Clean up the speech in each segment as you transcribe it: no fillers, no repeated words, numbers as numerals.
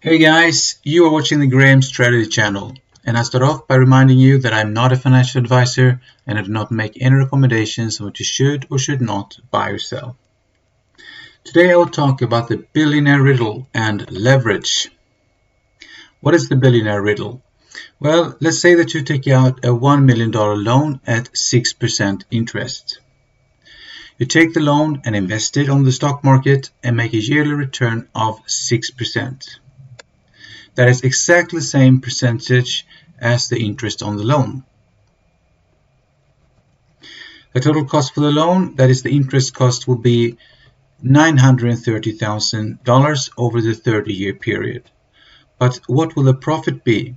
Hey guys, you are watching the Graham Strategy channel, and I start off by reminding you that I'm not a financial advisor and I do not make any recommendations on what you should or should not buy or sell. Today I will talk about the Billionaire Riddle and leverage. What is the Billionaire Riddle? Well, let's say that you take out a $1 million loan at 6% interest. You take the loan and invest it on the stock market and make a yearly return of 6%. That is exactly the same percentage as the interest on the loan. The total cost for the loan, that is the interest cost, will be $930,000 over the 30-year period. But what will the profit be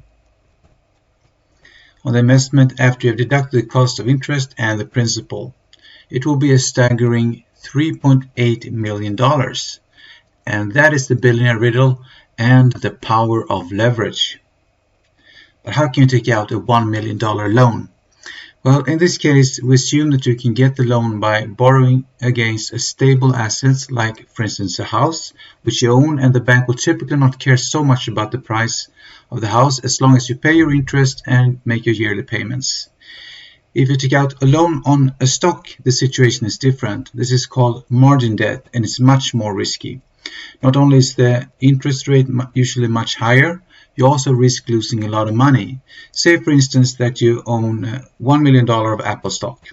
on the investment after you have deducted the cost of interest and the principal? It will be a staggering $3.8 million. And that is the Billionaire Riddle and the power of leverage. But how can you take out a $1 million loan? Well, in this case, we assume that you can get the loan by borrowing against a stable assets, like for instance a house, which you own, and the bank will typically not care so much about the price of the house as long as you pay your interest and make your yearly payments. If you take out a loan on a stock, the situation is different. This is called margin debt and it's much more risky. Not only is the interest rate usually much higher, you also risk losing a lot of money. Say for instance that you own $1 million of Apple stock.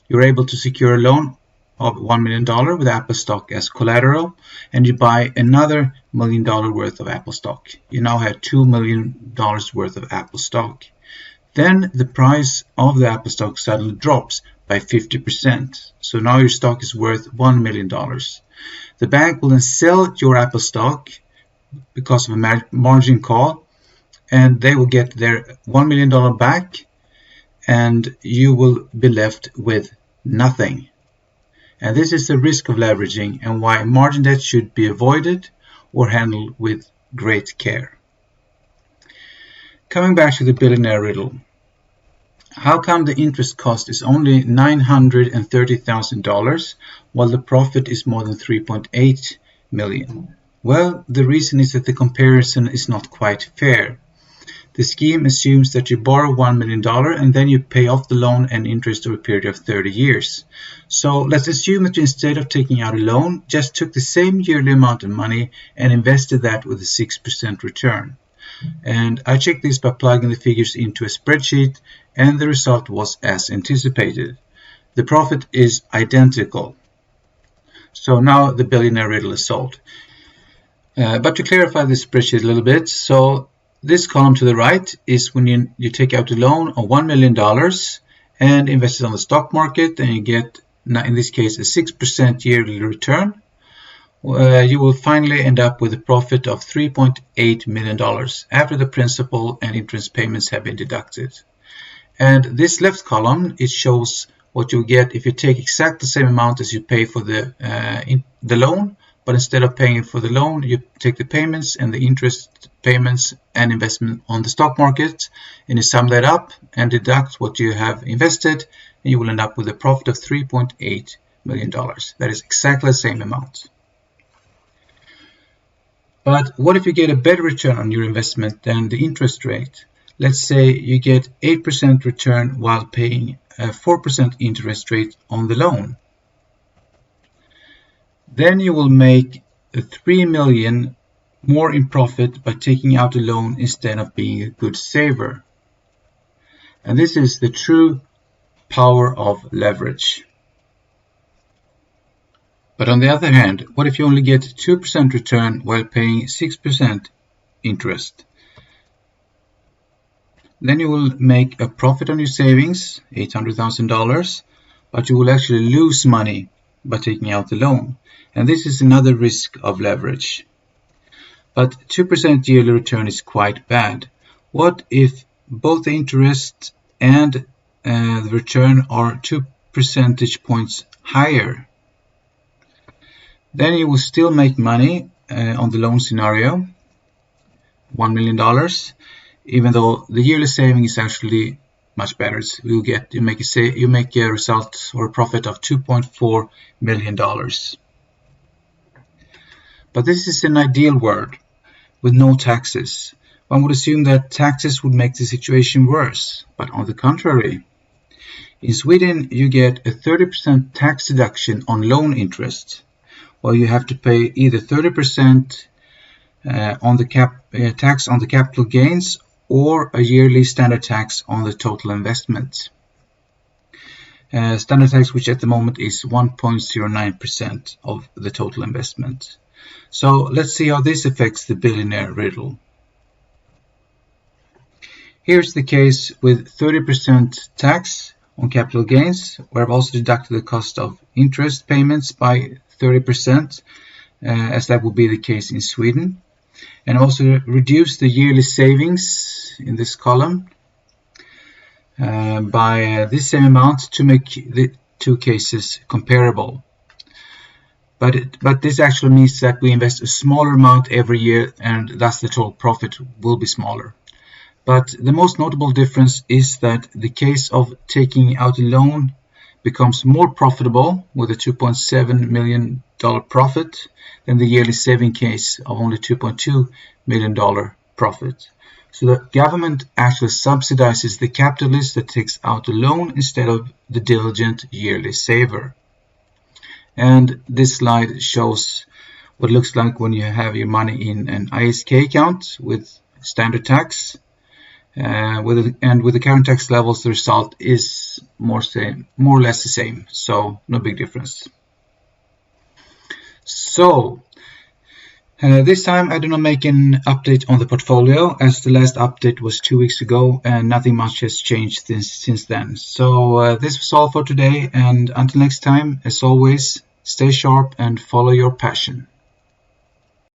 You're able to secure a loan of $1 million with Apple stock as collateral, and you buy another $1 million worth of Apple stock. You now have $2 million worth of Apple stock. Then the price of the Apple stock suddenly drops by 50%. So now your stock is worth $1 million. The bank will then sell your Apple stock because of a margin call, and they will get their $1 million back, and you will be left with nothing. And this is the risk of leveraging and why margin debt should be avoided or handled with great care. Coming back to the Billionaire Riddle. How come the interest cost is only $930,000 while the profit is more than $3.8 million? Well, the reason is that the comparison is not quite fair. The scheme assumes that you borrow $1 million and then you pay off the loan and interest over a period of 30 years. So let's assume that you, instead of taking out a loan, just took the same yearly amount of money and invested that with a 6% return. And I checked this by plugging the figures into a spreadsheet, and the result was as anticipated. The profit is identical. So now the Billionaire Riddle is solved. But to clarify this spreadsheet a little bit, so this column to the right is when you take out a loan of $1 million and invest it on the stock market, and you get, in this case, a 6% yearly return. You will finally end up with a profit of $3.8 million after the principal and interest payments have been deducted. And this left column, it shows what you get if you take exactly the same amount as you pay for the loan, but instead of paying for the loan, you take the payments and the interest payments and investment on the stock market, and you sum that up and deduct what you have invested, and you will end up with a profit of $3.8 million. That is exactly the same amount. But what if you get a better return on your investment than the interest rate? Let's say you get 8% return while paying a 4% interest rate on the loan. Then you will make $3 million more in profit by taking out a loan instead of being a good saver. And this is the true power of leverage. But on the other hand, what if you only get 2% return while paying 6% interest? Then you will make a profit on your savings, $800,000, but you will actually lose money by taking out the loan. And this is another risk of leverage. But 2% yearly return is quite bad. What if both the interest and the return are 2 percentage points higher? Then you will still make money on the loan scenario, $1 million, even though the yearly saving is actually much better. You make a result or a profit of $2.4 million. But this is an ideal world. with no taxes. One would assume that taxes would make the situation worse, but on the contrary. In Sweden, you get a 30% tax deduction on loan interest, while you have to pay either 30% on the tax on the capital gains or a yearly standard tax on the total investment. Standard tax, which at the moment is 1.09% of the total investment. So let's see how this affects the billionaire riddle. Here's the case with 30% tax on capital gains, where I've also deducted the cost of interest payments by 30%, as that would be the case in Sweden, and also reduce the yearly savings in this column by this same amount to make the two cases comparable. But this actually means that we invest a smaller amount every year, and thus the total profit will be smaller. But the most notable difference is that the case of taking out a loan becomes more profitable with a $2.7 million profit than the yearly saving case of only $2.2 million profit. So the government actually subsidizes the capitalist that takes out a loan instead of the diligent yearly saver. And this slide shows what it looks like when you have your money in an ISK account with standard tax. With the current tax levels, the result is more or less the same, so no big difference. So this time I do not make an update on the portfolio, as the last update was 2 weeks ago and nothing much has changed since then. So this was all for today, and until next time, as always, stay sharp and follow your passion.